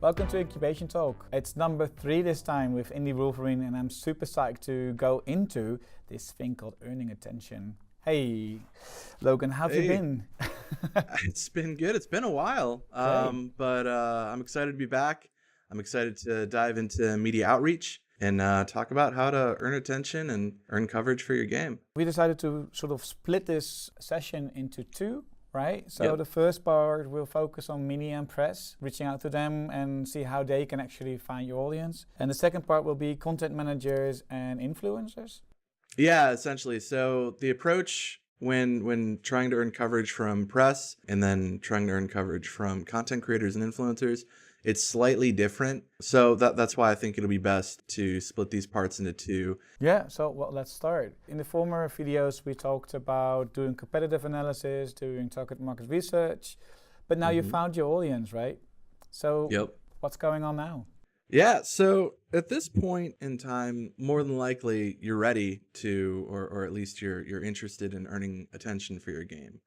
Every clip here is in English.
Welcome to Incubation Talk. It's number 3 this time with Wolverine, and I'm super psyched to go into this thing called earning attention. Hey, Logan, how have you been? It's been good. It's been a while, but I'm excited to be back. I'm excited to dive into media outreach and talk about how to earn attention and earn coverage for your game. We decided to sort of split this session into 2. Right? So The first part will focus on media and press, reaching out to them and see how they can actually find your audience. And the second part will be content managers and influencers. Yeah, essentially. So the approach when trying to earn coverage from press and then trying to earn coverage from content creators and influencers, it's slightly different. So that's why I think it'll be best to split these parts into 2. Yeah, so let's start. In the former videos, we talked about doing competitive analysis, doing target market research, but now you found your audience, right? So what's going on now? Yeah, so at this point in time, more than likely you're ready to, or at least you're interested in earning attention for your game.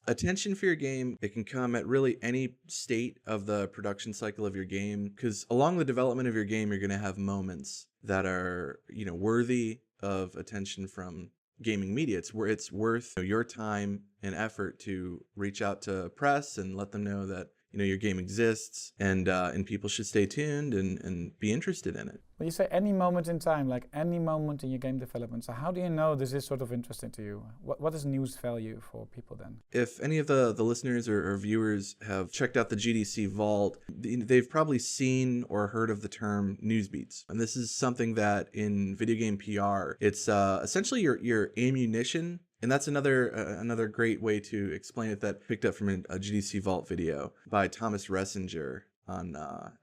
Attention for your game, it can come at really any state of the production cycle of your game, because along the development of your game, you're going to have moments that are, worthy of attention from gaming media. It's where it's worth your time and effort to reach out to press and let them know that your game exists and people should stay tuned and be interested in it. When you say any moment in time, like any moment in your game development, so how do you know this is sort of interesting to you? What is news value for people then? If any of the listeners or viewers have checked out the GDC Vault, they've probably seen or heard of the term news beats. And this is something that in video game PR, it's essentially your ammunition. And that's another great way to explain it that picked up from a GDC Vault video by Thomas Ressinger on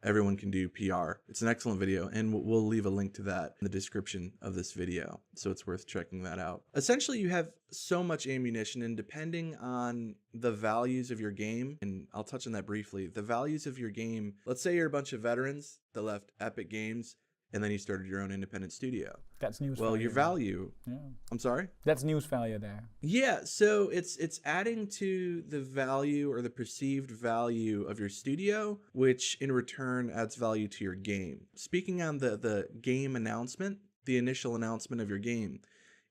Everyone Can Do PR. It's an excellent video, and we'll leave a link to that in the description of this video, so it's worth checking that out. Essentially, you have so much ammunition, and depending on the values of your game, and I'll touch on that briefly, the values of your game, let's say you're a bunch of veterans that left Epic Games, and then you started your own independent studio. That's news value. Well, your value. Yeah. I'm sorry? That's news value there. Yeah, so it's adding to the value or the perceived value of your studio, which in return adds value to your game. Speaking on the game announcement, the initial announcement of your game,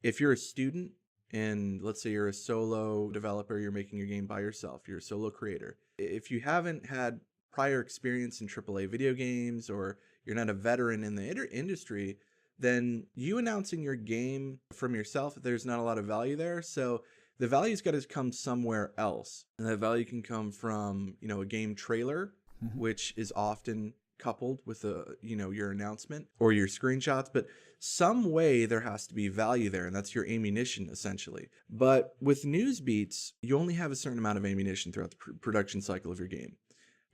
if you're a student and let's say you're a solo developer, you're making your game by yourself, you're a solo creator. If you haven't had prior experience in AAA video games or you're not a veteran in the industry, then you announcing your game from yourself, there's not a lot of value there. So the value's got to come somewhere else. And that value can come from, a game trailer, which is often coupled with your announcement or your screenshots, but some way there has to be value there, and that's your ammunition essentially. But with news beats, you only have a certain amount of ammunition throughout the production cycle of your game.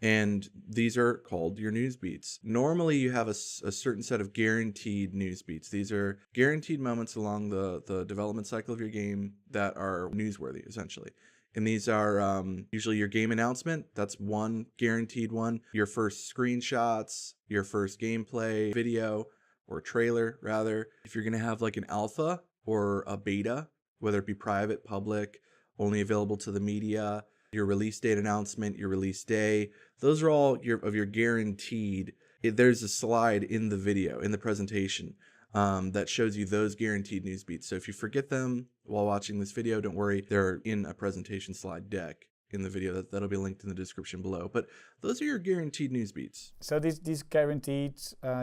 And these are called your news beats. Normally you have a certain set of guaranteed news beats. These are guaranteed moments along the development cycle of your game that are newsworthy, essentially. And these are usually your game announcement. That's one guaranteed one. Your first screenshots, your first gameplay video or trailer, rather. If you're going to have like an alpha or a beta, whether it be private, public, only available to the media, your release date announcement, your release day, those are all your guaranteed. There's a slide in the video, in the presentation, that shows you those guaranteed news beats. So if you forget them while watching this video, don't worry, they're in a presentation slide deck in the video that'll be linked in the description below. But those are your guaranteed news beats. So these guaranteed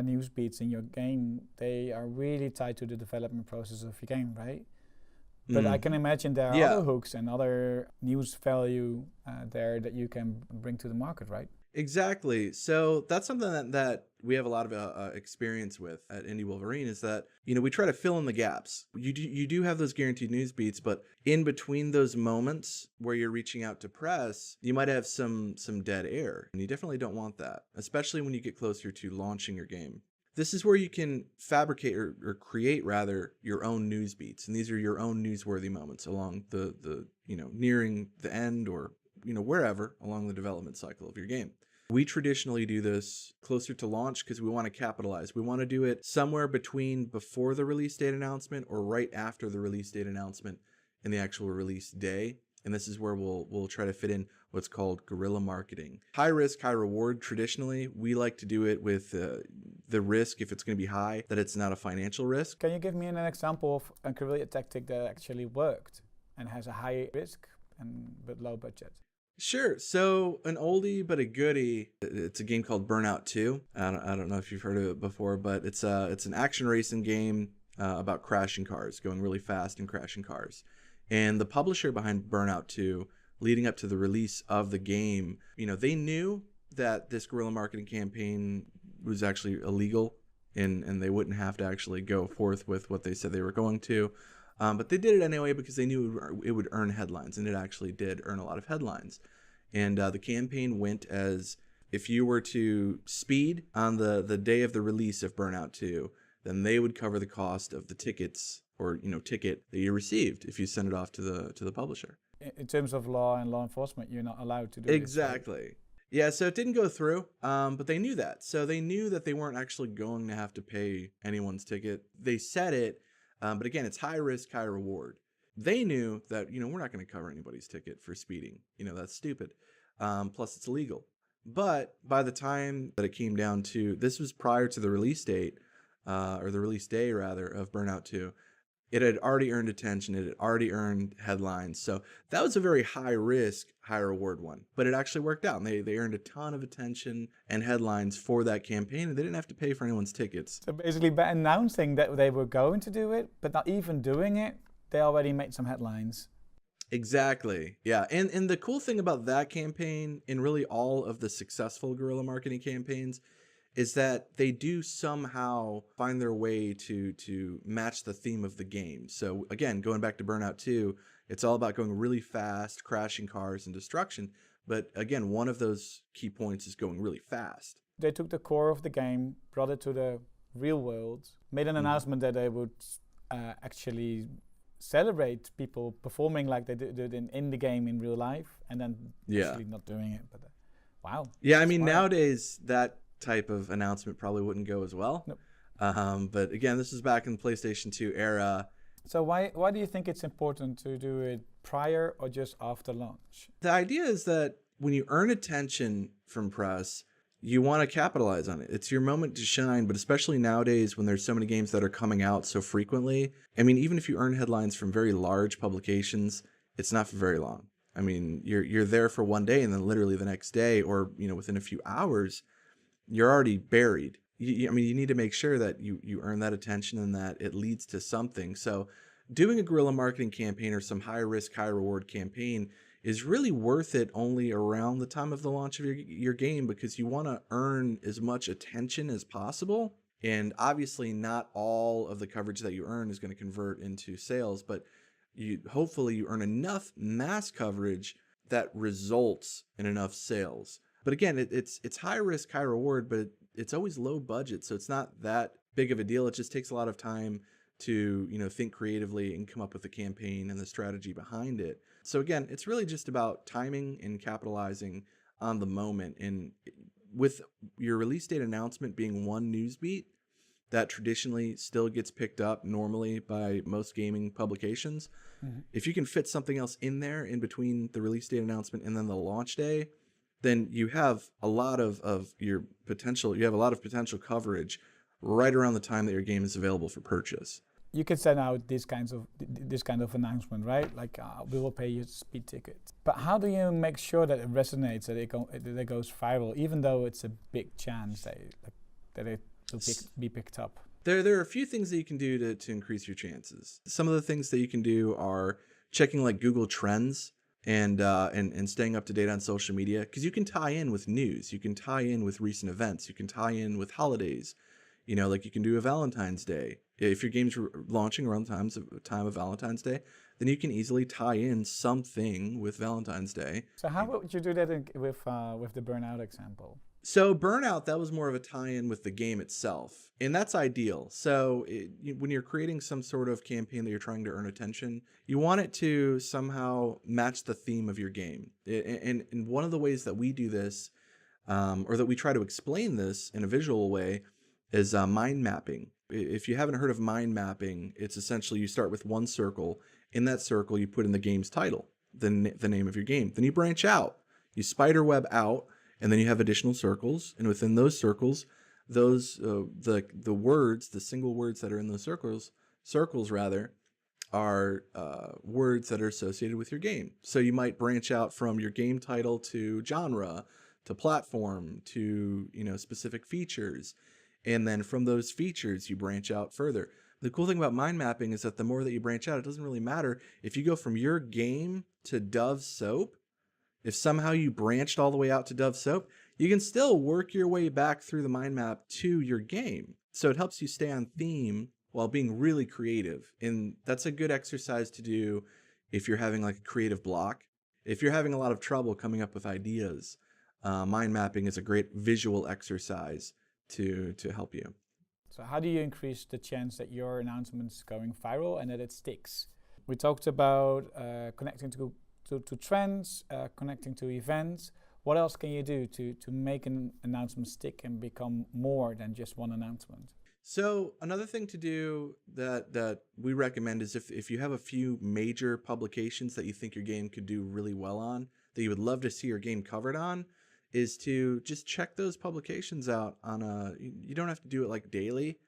news beats in your game, they are really tied to the development process of your game, right? But I can imagine there are other hooks and other news value there that you can bring to the market, right? Exactly. So that's something that we have a lot of experience with at Wolverine is that, we try to fill in the gaps. You do have those guaranteed news beats, but in between those moments where you're reaching out to press, you might have some dead air, and you definitely don't want that, especially when you get closer to launching your game. This is where you can fabricate or create rather your own news beats. And these are your own newsworthy moments along the nearing the end or, wherever along the development cycle of your game. We traditionally do this closer to launch because we want to capitalize. We want to do it somewhere between before the release date announcement or right after the release date announcement and the actual release day. And this is where we'll try to fit in what's called guerrilla marketing. High risk, high reward. Traditionally, we like to do it with the risk, if it's going to be high, that it's not a financial risk. Can you give me an example of a guerrilla tactic that actually worked and has a high risk and but low budget? Sure. So an oldie but a goodie. It's a game called Burnout 2. I don't know if you've heard of it before, but it's an action racing game about crashing cars, going really fast and crashing cars. And the publisher behind Burnout 2, leading up to the release of the game, they knew that this guerrilla marketing campaign was actually illegal, and they wouldn't have to actually go forth with what they said they were going to. But they did it anyway because they knew it would earn headlines, and it actually did earn a lot of headlines. And the campaign went as, if you were to speed on the day of the release of Burnout 2, then they would cover the cost of the tickets or ticket that you received if you send it off to the publisher. In terms of law and law enforcement, you're not allowed to do exactly. This, right? Yeah, so it didn't go through, but they knew that. So they knew that they weren't actually going to have to pay anyone's ticket. They said it, but again, it's high risk, high reward. They knew that, we're not going to cover anybody's ticket for speeding. That's stupid. Plus, it's illegal. But by the time that it came down to, this was prior to the release date, or the release day, rather, of Burnout 2, it had already earned attention. It had already earned headlines. So that was a very high risk, high reward one. But it actually worked out. And they earned a ton of attention and headlines for that campaign. And they didn't have to pay for anyone's tickets. So basically, by announcing that they were going to do it, but not even doing it, they already made some headlines. Exactly. Yeah. And the cool thing about that campaign, and really all of the successful guerrilla marketing campaigns, is that they do somehow find their way to match the theme of the game. So again, going back to Burnout 2, it's all about going really fast, crashing cars and destruction. But again, one of those key points is going really fast. They took the core of the game, brought it to the real world, made an announcement that they would actually celebrate people performing like they did in the game in real life, and then actually not doing it. But wow. Yeah, I mean, nowadays that type of announcement probably wouldn't go as well. Nope. But again, this was back in the PlayStation 2 era. So why do you think it's important to do it prior or just after launch? The idea is that when you earn attention from press, you want to capitalize on it. It's your moment to shine, but especially nowadays when there's so many games that are coming out so frequently. I mean, even if you earn headlines from very large publications, it's not for very long. I mean, you're there for one day, and then literally the next day, or within a few hours, you're already buried. I mean, you need to make sure that you earn that attention and that it leads to something. So doing a guerrilla marketing campaign or some high risk, high reward campaign is really worth it only around the time of the launch of your game, because you want to earn as much attention as possible. And obviously not all of the coverage that you earn is going to convert into sales, but hopefully you earn enough mass coverage that results in enough sales. But again, it's high risk, high reward, but it's always low budget. So it's not that big of a deal. It just takes a lot of time to, think creatively and come up with the campaign and the strategy behind it. So again, it's really just about timing and capitalizing on the moment. And with your release date announcement being one news beat that traditionally still gets picked up normally by most gaming publications, if you can fit something else in there in between the release date announcement and then the launch day, then you have a lot of your potential, you have a lot of potential coverage right around the time that your game is available for purchase. You can send out this kind of announcement, right? Like, we will pay you a speed ticket. But how do you make sure that it resonates, that it goes viral, even though it's a big chance that it will be picked up? There are a few things that you can do to increase your chances. Some of the things that you can do are checking like Google Trends and staying up to date on social media, because you can tie in with news, you can tie in with recent events, you can tie in with holidays. Like you can do a Valentine's Day. If your game's launching around the time of Valentine's Day, then you can easily tie in something with Valentine's Day. So how would you do that with the Burnout example? So Burnout, that was more of a tie-in with the game itself, and that's ideal. So when you're creating some sort of campaign that you're trying to earn attention, you want it to somehow match the theme of your game. And one of the ways that we do this, or that we try to explain this in a visual way, is mind mapping. If you haven't heard of mind mapping, it's essentially you start with one circle. In that circle, you put in the game's title. the name of your game. Then you branch out. You spider web out, and then you have additional circles. And within those circles, those the words, the single words that are in those circles rather, are words that are associated with your game. So you might branch out from your game title to genre, to platform, to specific features, and then from those features you branch out further. The cool thing about mind mapping is that the more that you branch out, it doesn't really matter if you go from your game to Dove Soap. If somehow you branched all the way out to Dove Soap, you can still work your way back through the mind map to your game. So it helps you stay on theme while being really creative. And that's a good exercise to do if you're having like a creative block. If you're having a lot of trouble coming up with ideas, mind mapping is a great visual exercise to help you. So how do you increase the chance that your announcement is going viral and that it sticks? We talked about connecting to trends, connecting to events. What else can you do to make an announcement stick and become more than just one announcement? So another thing to do that we recommend is if you have a few major publications that you think your game could do really well on, that you would love to see your game covered on, is to just check those publications out on you don't have to do it like daily,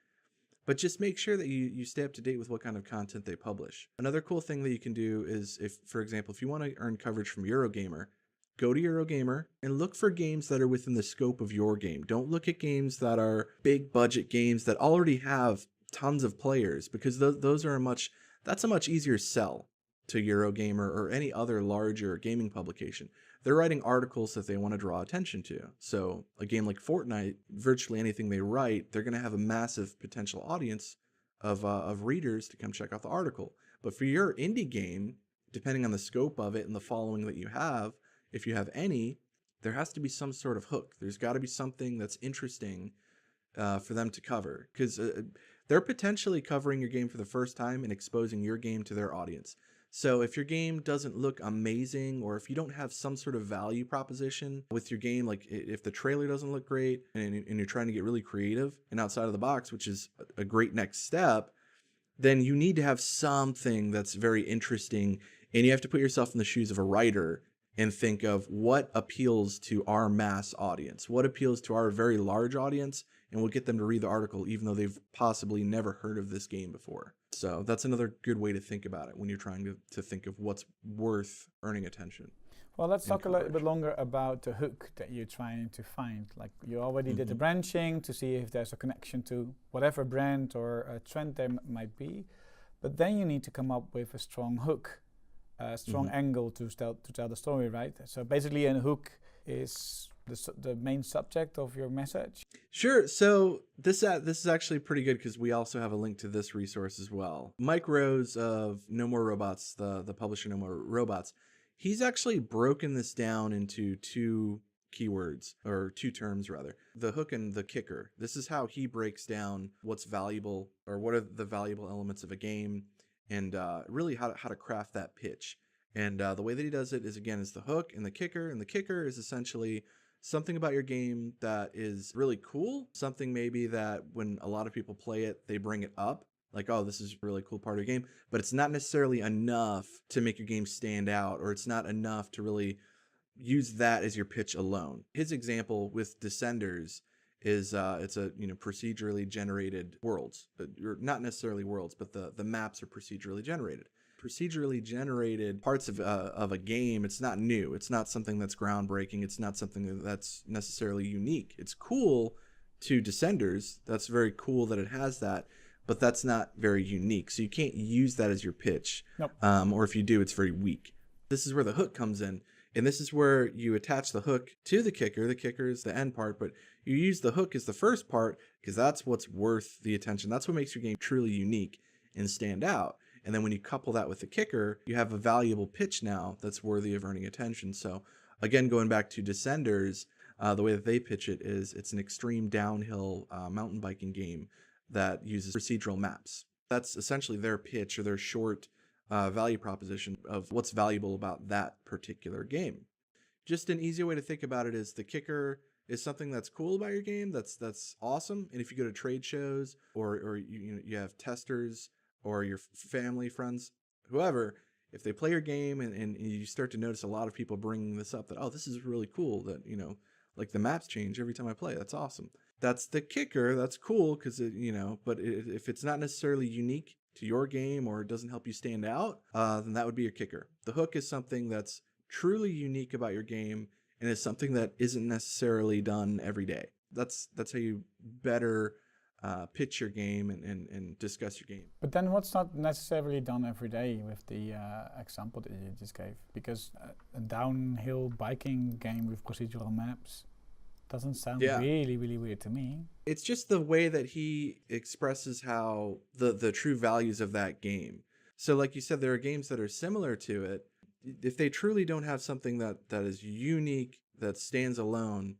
but just make sure that you stay up to date with what kind of content they publish. Another cool thing that you can do is for example, if you want to earn coverage from Eurogamer, go to Eurogamer and look for games that are within the scope of your game. Don't look at games that are big budget games that already have tons of players, because those are that's a much easier sell to Eurogamer or any other larger gaming publication. They're writing articles that they want to draw attention to. So a game like Fortnite, virtually anything they write, they're going to have a massive potential audience of readers to come check out the article. But for your indie game, depending on the scope of it and the following that you have, if you have any, there has to be some sort of hook. There's got to be something that's interesting for them to cover, because they're potentially covering your game for the first time and exposing your game to their audience. So if your game doesn't look amazing, or if you don't have some sort of value proposition with your game, like if the trailer doesn't look great and you're trying to get really creative and outside of the box, which is a great next step, then you need to have something that's very interesting, and you have to put yourself in the shoes of a writer and think of what appeals to our mass audience, what appeals to our very large audience, and we'll get them to read the article even though they've possibly never heard of this game before. So that's another good way to think about it when you're trying to think of what's worth earning attention. Well, let's talk a little bit longer about the hook that you're trying to find. Like you already did the branching to see if there's a connection to whatever brand or a trend there might be, but then you need to come up with a strong hook. A strong angle to tell the story, right? So basically, a hook is the main subject of your message. Sure. So this is actually pretty good because we also have a link to this resource as well. Mike Rose of No More Robots, the publisher No More Robots, he's actually broken this down into two keywords, or two terms rather: the hook and the kicker. This is how he breaks down what's valuable, or what are the valuable elements of a game, and really how to craft that pitch. And the way that he does it is, again, is the hook and the kicker. And the kicker is essentially something about your game that is really cool, something maybe that when a lot of people play it, they bring it up, like, oh, this is a really cool part of your game, but it's not necessarily enough to make your game stand out, or it's not enough to really use that as your pitch alone. His example with Descenders is it's a procedurally generated worlds, or not necessarily worlds, but the maps are procedurally generated. Procedurally generated parts of a game, it's not new. It's not something that's groundbreaking. It's not something that's necessarily unique. It's cool to Descenders. That's very cool that it has that, but that's not very unique. So you can't use that as your pitch. Nope. Or if you do, it's very weak. This is where the hook comes in. And this is where you attach the hook to the kicker. The kicker is the end part, but you use the hook as the first part because that's what's worth the attention. That's what makes your game truly unique and stand out. And then when you couple that with the kicker, you have a valuable pitch now that's worthy of earning attention. So again, going back to Descenders, the way that they pitch it is it's an extreme downhill mountain biking game that uses procedural maps. That's essentially their pitch, or their short value proposition of what's valuable about that particular game. Just an easy way to think about it is the kicker is something that's cool about your game, that's awesome. And if you go to trade shows, or you have testers, or your family, friends, whoever, if they play your game and you start to notice a lot of people bringing this up, that, oh, this is really cool, that, you know, like the maps change every time I play. That's awesome. That's the kicker. That's cool because, you know, but if it's not necessarily unique to your game or it doesn't help you stand out, then that would be your kicker. The hook is something that's truly unique about your game and is something that isn't necessarily done every day. That's how you better pitch your game and discuss your game. But then what's not necessarily done every day with the example that you just gave? Because a downhill biking game with procedural maps doesn't sound really, really weird to me. It's just the way that he expresses how the true values of that game. So like you said, there are games that are similar to it. If they truly don't have something that is unique, that stands alone,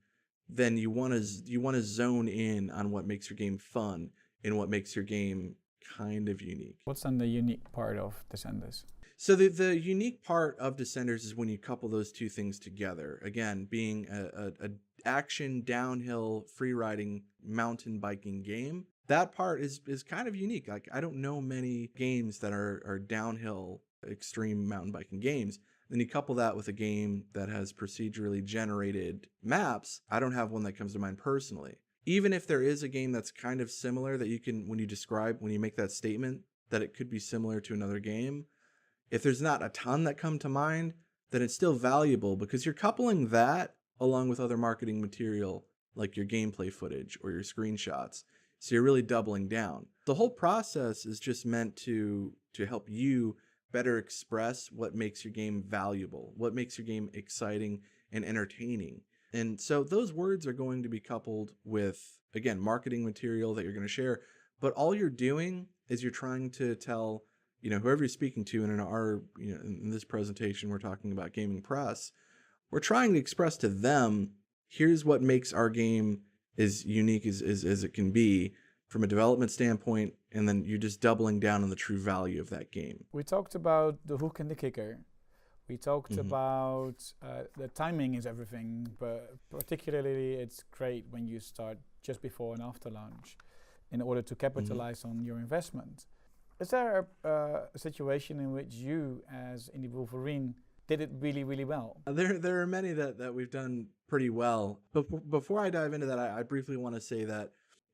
then you want to zone in on what makes your game fun and what makes your game kind of unique. What's then the unique part of Descenders? So the unique part of Descenders is when you couple those two things together. Again, being a action downhill free riding mountain biking game. That part is kind of unique. Like, I don't know many games that are downhill extreme mountain biking games. Then you couple that with a game that has procedurally generated maps. I don't have one that comes to mind personally. Even if there is a game that's kind of similar that you can, when you make that statement that it could be similar to another game, if there's not a ton that come to mind, then it's still valuable because you're coupling that along with other marketing material like your gameplay footage or your screenshots. So you're really doubling down. The whole process is just meant to help you better express what makes your game valuable, what makes your game exciting and entertaining. And so those words are going to be coupled with, again, marketing material that you're going to share. But all you're doing is you're trying to tell, you know, whoever you're speaking to, and in this presentation, we're talking about gaming press. We're trying to express to them, here's what makes our game as unique as it can be from a development standpoint, and then you're just doubling down on the true value of that game. We talked about the hook and the kicker. We talked about the timing is everything, but particularly it's great when you start just before and after launch in order to capitalize on your investment. Is there a situation in which you, as Indie Wolverine, did it really, really well? There are many that we've done pretty well. But before I dive into that, I briefly want to say that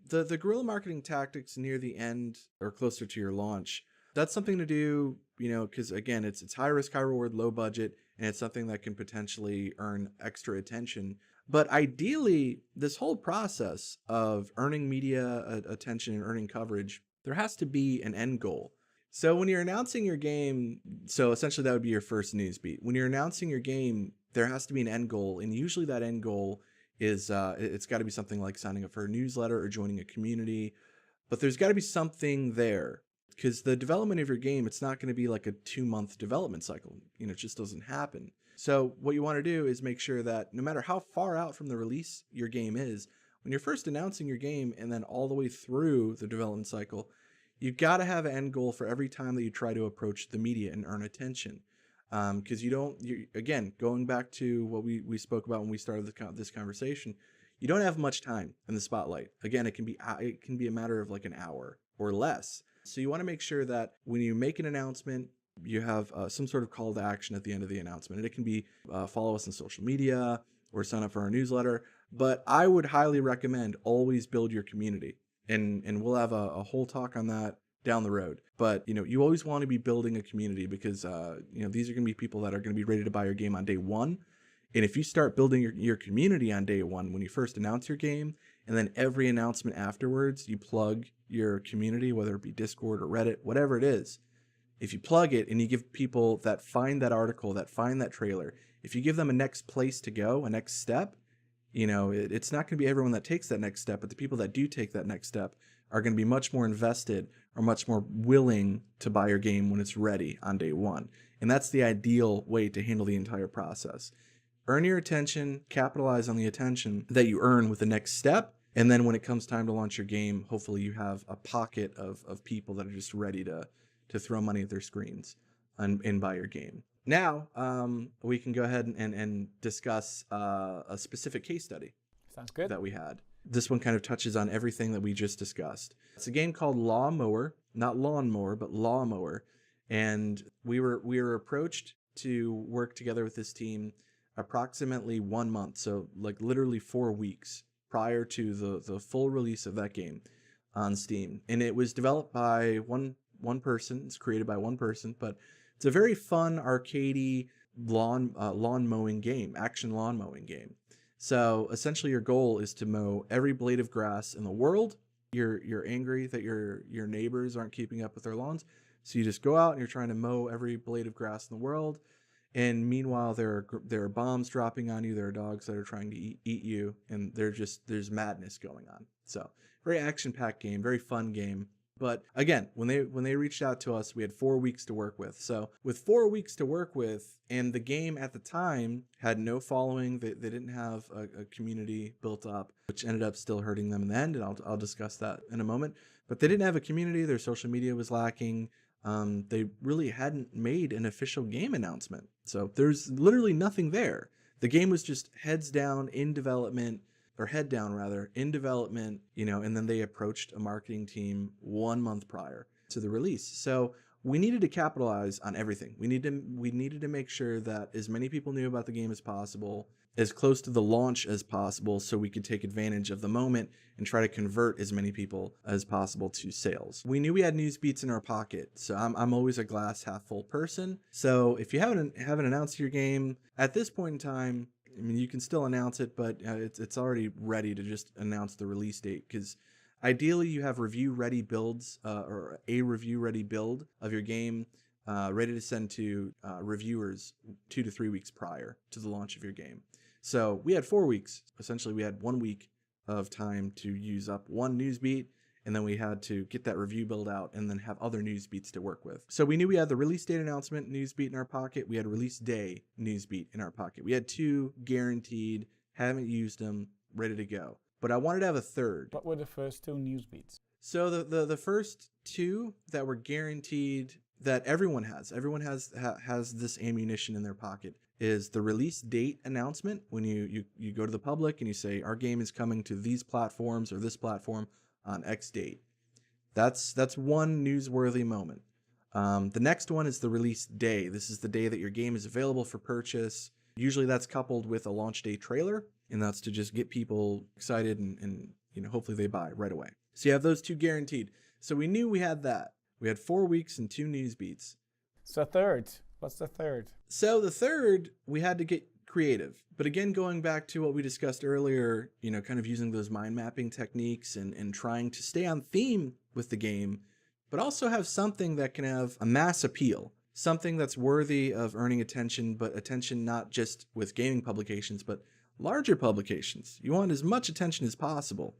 the guerrilla marketing tactics near the end or closer to your launch, that's something to do, you know, because again, it's high risk, high reward, low budget, and it's something that can potentially earn extra attention. But ideally, this whole process of earning media attention and earning coverage, there has to be an end goal. So when you're announcing your game, so essentially that would be your first news beat. When you're announcing your game, there has to be an end goal, and usually that end goal is it's got to be something like signing up for a newsletter or joining a community. But there's got to be something there, because the development of your game, it's not going to be like a 2-month development cycle. You know, it just doesn't happen. So what you want to do is make sure that no matter how far out from the release your game is, when you're first announcing your game and then all the way through the development cycle, you've got to have an end goal for every time that you try to approach the media and earn attention. Because again, going back to what we spoke about when we started this conversation, you don't have much time in the spotlight. Again, it can be a matter of like an hour or less. So you want to make sure that when you make an announcement, you have some sort of call to action at the end of the announcement. And it can be follow us on social media or sign up for our newsletter. But I would highly recommend always build your community. And we'll have a whole talk on that down the road. But, you know, you always want to be building a community because, you know, these are going to be people that are going to be ready to buy your game on day one. And if you start building your community on day one, when you first announce your game, and then every announcement afterwards, you plug your community, whether it be Discord or Reddit, whatever it is, if you plug it and you give people that find that article, that find that trailer, if you give them a next place to go, a next step, you know, it's not going to be everyone that takes that next step, but the people that do take that next step are going to be much more invested or much more willing to buy your game when it's ready on day one. And that's the ideal way to handle the entire process. Earn your attention, capitalize on the attention that you earn with the next step. And then when it comes time to launch your game, hopefully you have a pocket of people that are just ready to throw money at their screens and buy your game. Now, we can go ahead and discuss a specific case study. Sounds good. That we had. This one kind of touches on everything that we just discussed. It's a game called Lawnmower, not Lawnmower, but Lawnmower. And we were approached to work together with this team approximately 1 month, so like literally 4 weeks prior to the full release of that game on Steam. And it was developed by one person. It's created by one person, but it's a very fun arcadey lawn mowing game, action lawn mowing game. So essentially, your goal is to mow every blade of grass in the world. You're angry that your neighbors aren't keeping up with their lawns, so you just go out and you're trying to mow every blade of grass in the world. And meanwhile, there are bombs dropping on you. There are dogs that are trying to eat you, and there's madness going on. So very action-packed game, very fun game. But again, when they reached out to us, we had 4 weeks to work with. So with 4 weeks to work with, and the game at the time had no following, they didn't have a community built up, which ended up still hurting them in the end, and I'll discuss that in a moment. But they didn't have a community. Their social media was lacking. They really hadn't made an official game announcement. So there's literally nothing there. The game was just head down in development, and then they approached a marketing team 1 month prior to the release. So we needed to capitalize on everything. We needed to make sure that as many people knew about the game as possible, as close to the launch as possible, so we could take advantage of the moment and try to convert as many people as possible to sales. We knew we had news beats in our pocket, so I'm always a glass half full person. So if you haven't announced your game at this point in time, I mean, you can still announce it, but it's already ready to just announce the release date, because ideally you have review-ready builds or a review-ready build of your game ready to send to reviewers 2 to 3 weeks prior to the launch of your game. So we had 4 weeks. Essentially, we had 1 week of time to use up one news beat, and then we had to get that review build out and then have other news beats to work with. So we knew we had the release date announcement news beat in our pocket. We had release day news beat in our pocket. We had 2 guaranteed, haven't used them, ready to go. But I wanted to have a third. What were the first 2 news beats? So the first 2 that were guaranteed, that everyone has this ammunition in their pocket, is the release date announcement. When you go to the public and you say, our game is coming to these platforms or this platform on X date. That's one newsworthy moment. The next one is the release day. This is the day that your game is available for purchase. Usually that's coupled with a launch day trailer, and that's to just get people excited and hopefully they buy right away. So you have those 2 guaranteed. So we knew we had that. We had 4 weeks and 2 news beats. So third. What's the third? So the third, we had to get creative. But again, going back to what we discussed earlier, kind of using those mind mapping techniques and trying to stay on theme with the game, but also have something that can have a mass appeal, something that's worthy of earning attention, but attention not just with gaming publications, but larger publications. You want as much attention as possible.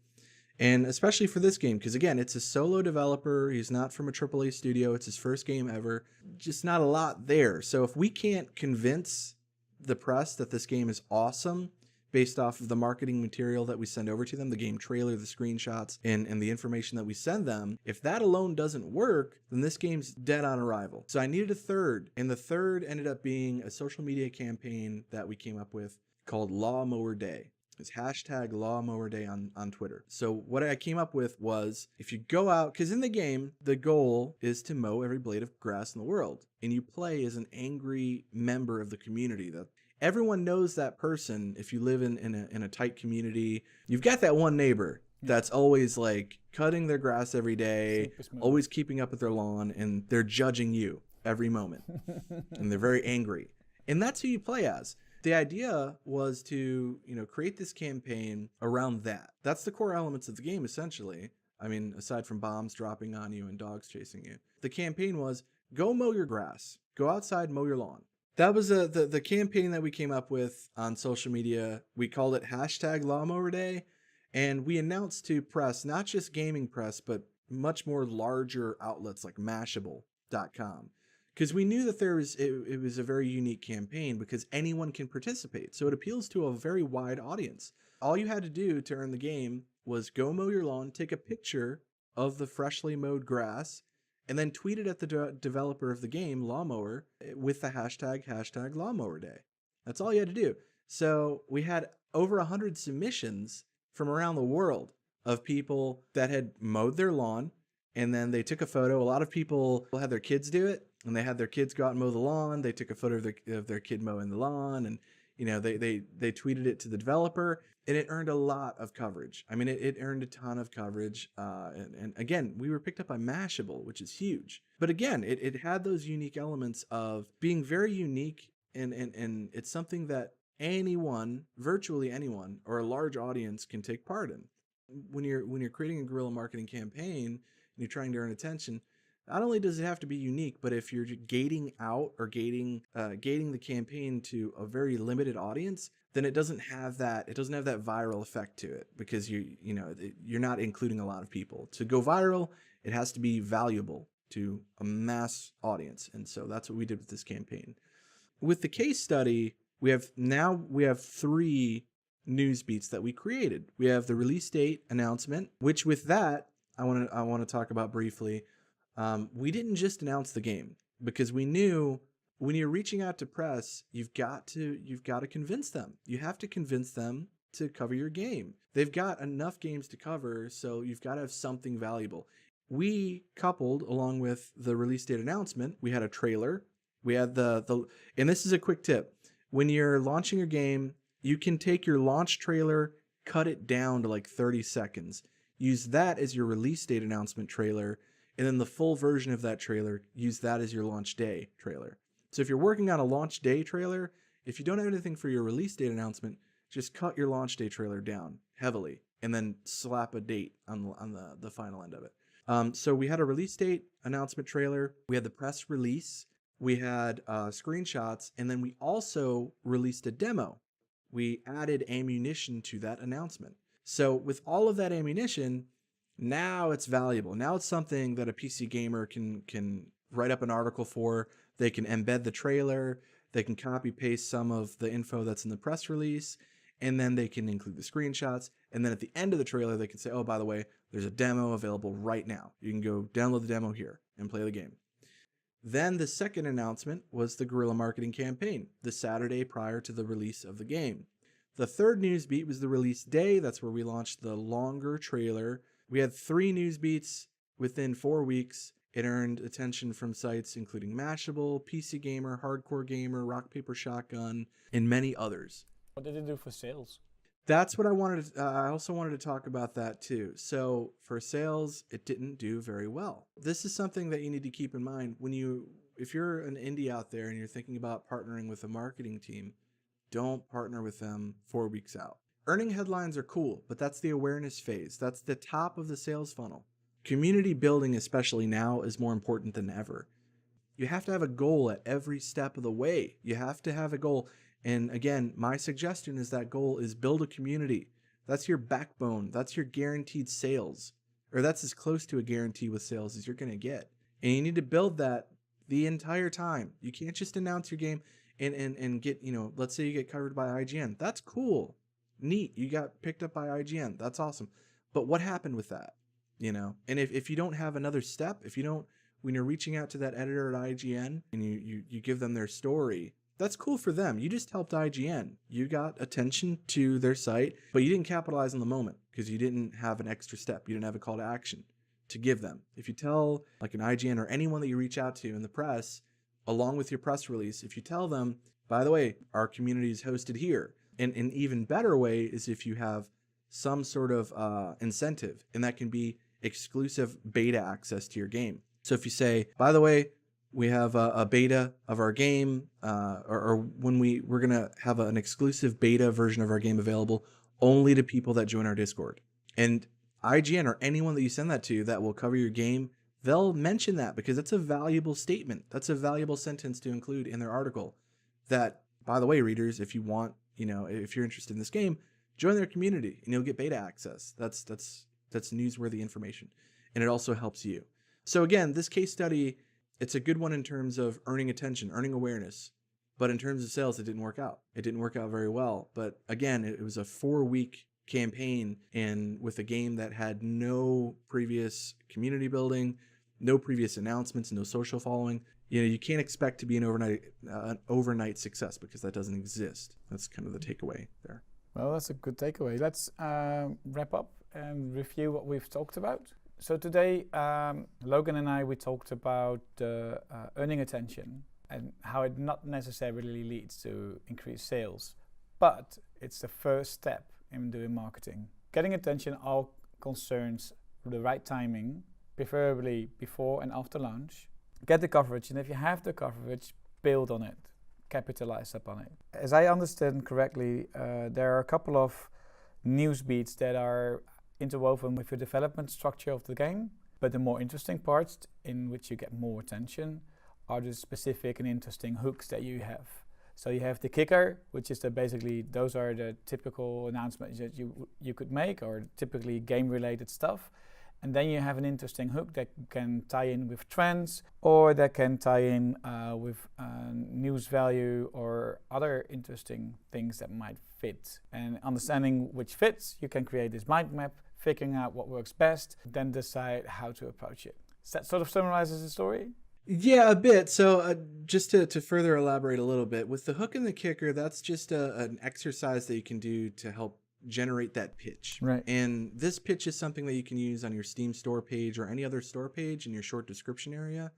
And especially for this game, because again, it's a solo developer. He's not from a AAA studio. It's his first game ever. Just not a lot there. So if we can't convince the press that this game is awesome based off of the marketing material that we send over to them, the game trailer, the screenshots, and the information that we send them, if that alone doesn't work, then this game's dead on arrival. So I needed a third, and the third ended up being a social media campaign that we came up with called Lawnmower Day. It's hashtag Lawnmower Day on Twitter. So what I came up with was, if you go out, because in the game, the goal is to mow every blade of grass in the world. And you play as an angry member of the community. That everyone knows that person. If you live in a tight community, you've got that one neighbor that's always like cutting their grass every day, always keeping up with their lawn, and they're judging you every moment. And they're very angry. And that's who you play as. The idea was to, create this campaign around that. That's the core elements of the game, essentially. I mean, aside from bombs dropping on you and dogs chasing you. The campaign was, go mow your grass. Go outside, mow your lawn. That was the campaign that we came up with on social media. We called it hashtag Lawnmower Day. And we announced to press, not just gaming press, but much more larger outlets like Mashable.com. Because we knew that it was a very unique campaign because anyone can participate. So it appeals to a very wide audience. All you had to do to earn the game was go mow your lawn, take a picture of the freshly mowed grass, and then tweet it at the developer of the game, Lawnmower, with the hashtag Lawnmower Day. That's all you had to do. So we had over 100 submissions from around the world of people that had mowed their lawn, and then they took a photo. A lot of people had their kids do it. and they had their kids go out and mow the lawn. They took a photo of their kid mowing the lawn, and they tweeted it to the developer, and it earned a lot of coverage. I mean, it earned a ton of coverage. And again, we were picked up by Mashable, which is huge. But again, it had those unique elements of being very unique, and it's something that anyone, virtually anyone, or a large audience can take part in. When you're creating a guerrilla marketing campaign and you're trying to earn attention, not only does it have to be unique, but if you're gating out or gating the campaign to a very limited audience, then it doesn't have that viral effect to it, because you're not including a lot of people. To go viral, it has to be valuable to a mass audience. And so that's what we did with this campaign. With the case study, we have 3 news beats that we created. We have the release date announcement, which with that, I want to talk about briefly. We didn't just announce the game, because we knew when you're reaching out to press, you've got to convince them. You have to convince them to cover your game. They've got enough games to cover, so you've got to have something valuable. We coupled, along with the release date announcement, we had a trailer. We had and this is a quick tip. When you're launching your game, you can take your launch trailer, cut it down to like 30 seconds. Use that as your release date announcement trailer, and then the full version of that trailer, use that as your launch day trailer. So if you're working on a launch day trailer, if you don't have anything for your release date announcement, just cut your launch day trailer down heavily and then slap a date on the final end of it. So we had a release date announcement trailer. We had the press release. We had screenshots, and then we also released a demo. We added ammunition to that announcement. So with all of that ammunition, now it's valuable. Now it's something that a PC gamer can write up an article for. They can embed the trailer. They can copy paste some of the info that's in the press release, and then they can include the screenshots. And then at the end of the trailer, they can say, oh, by the way, there's a demo available right now. You can go download the demo here and play the game. Then the second announcement was the guerrilla marketing campaign, the Saturday prior to the release of the game. The third news beat was the release day. That's where we launched the longer trailer. We had 3 news beats within 4 weeks. It earned attention from sites including Mashable, PC Gamer, Hardcore Gamer, Rock Paper Shotgun, and many others. What did it do for sales? That's what I wanted. I also wanted to talk about that too. So for sales, it didn't do very well. This is something that you need to keep in mind if you're an indie out there and you're thinking about partnering with a marketing team, don't partner with them 4 weeks out. Earning headlines are cool, but that's the awareness phase. That's the top of the sales funnel. Community building, especially now, is more important than ever. You have to have a goal at every step of the way. You have to have a goal. And again, my suggestion is that goal is build a community. That's your backbone. That's your guaranteed sales, or that's as close to a guarantee with sales as you're going to get. And you need to build that the entire time. You can't just announce your game and get, let's say you get covered by IGN. That's cool. Neat. You got picked up by IGN. That's awesome. But what happened with that? And if you don't have another step, when you're reaching out to that editor at IGN and you give them their story, that's cool for them. You just helped IGN. You got attention to their site, but you didn't capitalize on the moment because you didn't have an extra step. You didn't have a call to action to give them. If you tell like an IGN or anyone that you reach out to in the press, along with your press release, if you tell them, by the way, our community is hosted here. And an even better way is if you have some sort of incentive, and that can be exclusive beta access to your game. So if you say, by the way, we have a beta of our game, or when we're going to have an exclusive beta version of our game available only to people that join our Discord. And IGN or anyone that you send that to that will cover your game, they'll mention that because it's a valuable statement. That's a valuable sentence to include in their article. That, by the way, readers, if you want, if you're interested in this game, join their community and you'll get beta access. That's newsworthy information. And it also helps you. So again, this case study, it's a good one in terms of earning attention, earning awareness. But in terms of sales, it didn't work out. It didn't work out very well. But again, it was a 4-week campaign, and with a game that had no previous community building, no previous announcements, no social following. You can't expect to be an overnight success because that doesn't exist. That's kind of the takeaway there. Well, that's a good takeaway. Let's wrap up and review what we've talked about. So today, Logan and I, we talked about earning attention and how it not necessarily leads to increased sales, but it's the first step in doing marketing. Getting attention all concerns the right timing, preferably before and after launch. Get the coverage, and if you have the coverage, build on it, capitalize upon it. As I understand correctly, there are a couple of news beats that are interwoven with the development structure of the game, but the more interesting parts in which you get more attention are the specific and interesting hooks that you have. So you have the kicker, which is basically those are the typical announcements that you could make, or typically game-related stuff. And then you have an interesting hook that can tie in with trends, or that can tie in with news value or other interesting things that might fit. And understanding which fits, you can create this mind map, figuring out what works best, then decide how to approach it. Does that sort of summarizes the story? Yeah, a bit. So just to further elaborate a little bit, with the hook and the kicker, that's just an exercise that you can do to help generate that pitch. Right. And this pitch is something that you can use on your Steam store page or any other store page in your short description area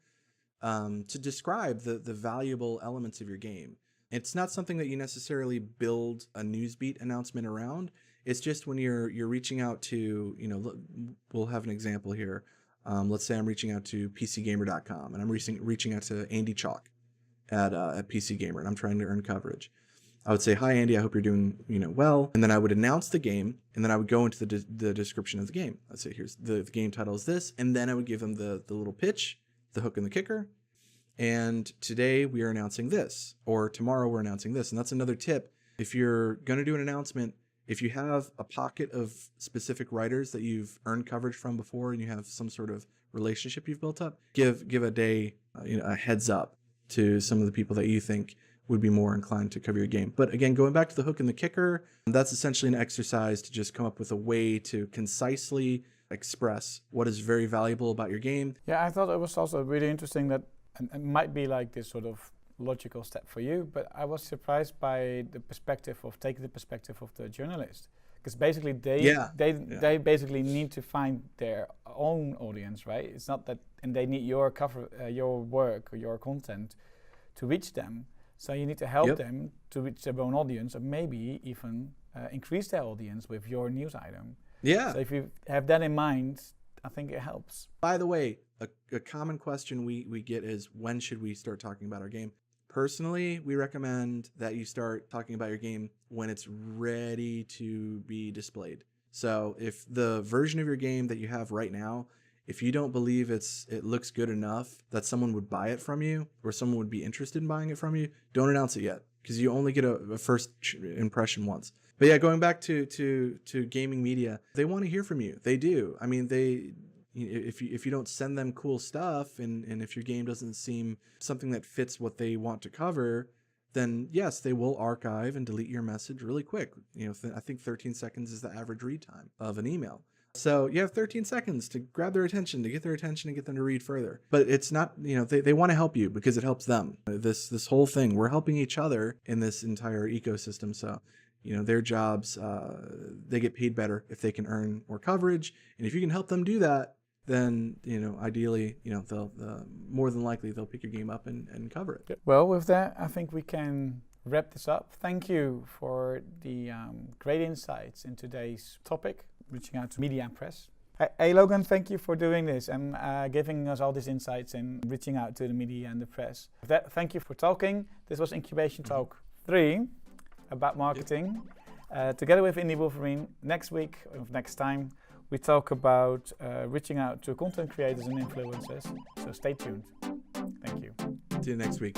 to describe the valuable elements of your game. It's not something that you necessarily build a newsbeat announcement around. It's just when you're reaching out to, we'll have an example here. Let's say I'm reaching out to PCGamer.com and I'm reaching out to Andy Chalk at PC Gamer, and I'm trying to earn coverage. I would say, "Hi Andy, I hope you're doing well," and then I would announce the game, and then I would go into the description of the game. I'd say, "Here's the game title is this," and then I would give them the little pitch, the hook and the kicker. And today we are announcing this, or tomorrow we're announcing this. And that's another tip. If you're going to do an announcement, if you have a pocket of specific writers that you've earned coverage from before and you have some sort of relationship you've built up, give a day, a heads up to some of the people that you think would be more inclined to cover your game. But again, going back to the hook and the kicker, that's essentially an exercise to just come up with a way to concisely express what is very valuable about your game. Yeah, I thought it was also really interesting that, and it might be like this sort of logical step for you, but I was surprised by the perspective of taking the perspective of the journalist, because basically they basically need to find their own audience, right? It's not that, and they need your your work or your content to reach them. So you need to help them to reach their own audience, or maybe even increase their audience with your news item. Yeah. So if you have that in mind, I think it helps. By the way, a common question we get is, when should we start talking about our game? Personally, we recommend that you start talking about your game when it's ready to be displayed. So if the version of your game that you have right now, if you don't believe it looks good enough that someone would buy it from you, or someone would be interested in buying it from you, don't announce it yet, because you only get a first impression once. But yeah, going back to gaming media, they want to hear from you. They do. I mean, if you don't send them cool stuff, and if your game doesn't seem something that fits what they want to cover, then yes, they will archive and delete your message really quick. I think 13 seconds is the average read time of an email. So you have 13 seconds to grab their attention, to get their attention and get them to read further. But it's not, they want to help you because it helps them. This whole thing, we're helping each other in this entire ecosystem. So, their jobs, they get paid better if they can earn more coverage. And if you can help them do that, then, ideally, they'll more than likely they'll pick your game up and cover it. Well, with that, I think we can wrap this up. Thank you for the great insights in today's topic, reaching out to media and press. Hey Logan, thank you for doing this and giving us all these insights and reaching out to the media and the press. With that, thank you for talking. This was Incubation Talk 3 about marketing. Together with Indie Wolverine, next week, or next time, we talk about reaching out to content creators and influencers. So stay tuned. Thank you. See you next week.